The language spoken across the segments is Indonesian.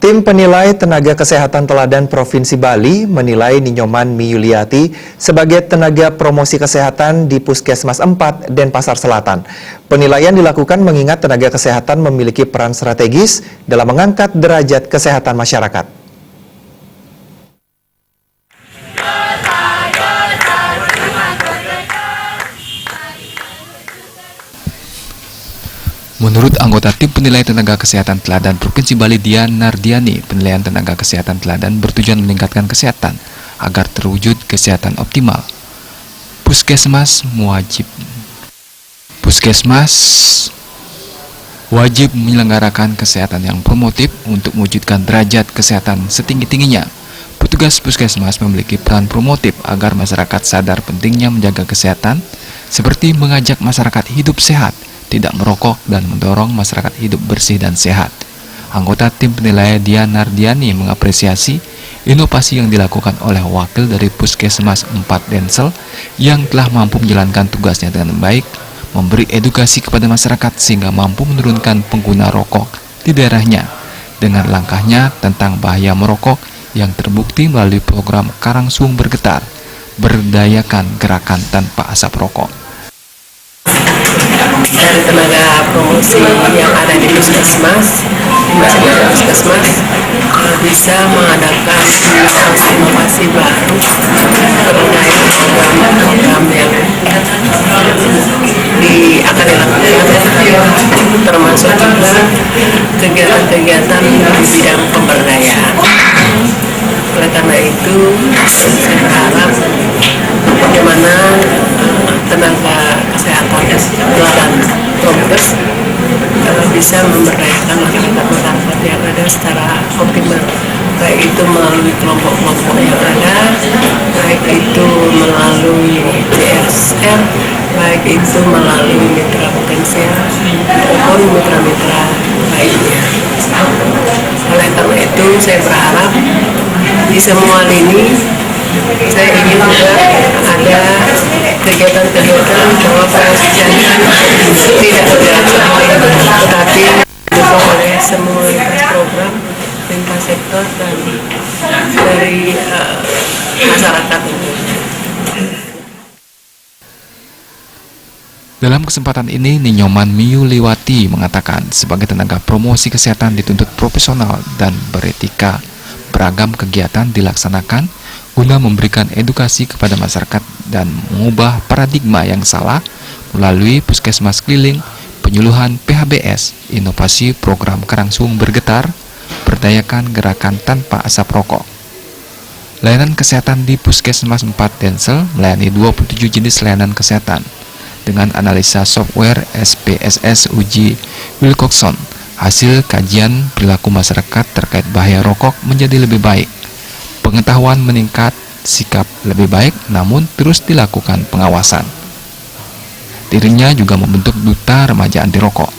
Tim penilai tenaga kesehatan teladan Provinsi Bali menilai Ninyoman Miyuliati sebagai tenaga promosi kesehatan di Puskesmas 4 Denpasar Selatan. Penilaian dilakukan mengingat tenaga kesehatan memiliki peran strategis dalam mengangkat derajat kesehatan masyarakat. Menurut anggota tim penilai tenaga kesehatan teladan Provinsi Bali Dian Nardiani, penilaian tenaga kesehatan teladan bertujuan meningkatkan kesehatan agar terwujud kesehatan optimal. Puskesmas wajib menyelenggarakan kesehatan yang promotif untuk mewujudkan derajat kesehatan setinggi-tingginya. Petugas puskesmas memiliki peran promotif agar masyarakat sadar pentingnya menjaga kesehatan, seperti mengajak masyarakat hidup sehat, tidak merokok, dan mendorong masyarakat hidup bersih dan sehat. Anggota tim penilai Dian Nardiani mengapresiasi inovasi yang dilakukan oleh wakil dari Puskesmas 4 Densel yang telah mampu menjalankan tugasnya dengan baik, memberi edukasi kepada masyarakat sehingga mampu menurunkan pengguna rokok di daerahnya dengan langkahnya tentang bahaya merokok yang terbukti melalui program Karangsung Bergetar, berdayakan gerakan tanpa asap rokok. Dari tenaga promosi yang ada di puskesmas, bisa mengadakan inovasi baru terkait program yang akan dilakukan, termasuk juga kegiatan-kegiatan di bidang pemberdayaan. Oleh karena itu, saya berharap bagaimana tenaga kesehatan teladan Provinsi bisa memberdayakan masyarakat yang ada secara optimal, baik itu melalui kelompok-kelompok yang ada, baik itu melalui CSR, baik itu melalui mitra potensial maupun mitra-mitra lainnya. Oleh karena itu, saya berharap di semua lini saya ingin juga ada kegiatan-kegiatan bahwa promosi jangan tidak bergerak sendiri, tetapi didukung oleh semua lintas program, lintas sektor dan dari masyarakat. Dalam kesempatan ini, Ninyoman Miyuliwati mengatakan sebagai tenaga promosi kesehatan dituntut profesional dan beretika. Beragam kegiatan dilaksanakan guna memberikan edukasi kepada masyarakat dan mengubah paradigma yang salah melalui puskesmas keliling, penyuluhan PHBS, inovasi program Karangsung Bergetar, berdayakan gerakan tanpa asap rokok. Layanan kesehatan di Puskesmas 4 Densel melayani 27 jenis layanan kesehatan dengan analisa software SPSS Uji Wilcoxon. Hasil kajian perilaku masyarakat terkait bahaya rokok menjadi lebih baik. Pengetahuan meningkat, sikap lebih baik, namun terus dilakukan pengawasan. Dirinya juga membentuk duta remaja anti rokok.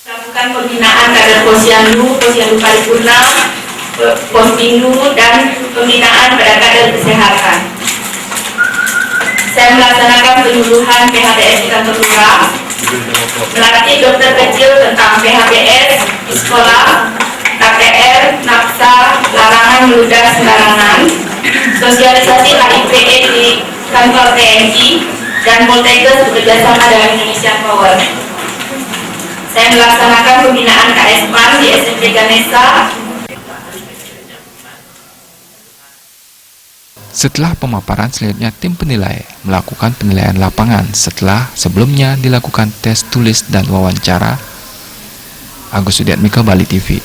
Lakukan pembinaan kader Posyandu Paripurna, Posbindu, dan pembinaan pada kader kesehatan. Saya melaksanakan penyuluhan PHBS di kantor lurah, melatih dokter kecil tentang PHBS di sekolah, KPR, NAPSA, larangan meludah sembarangan, sosialisasi HIV/AIDS di kantor TNI, dan Poltekkes bekerjasama dengan Indonesia Power. Saya melaksanakan pembinaan KS-PAN di SMP Ganesha. Setelah pemaparan, selanjutnya tim penilai melakukan penilaian lapangan setelah sebelumnya dilakukan tes tulis dan wawancara. Agus Sudiatmiko, Bali TV.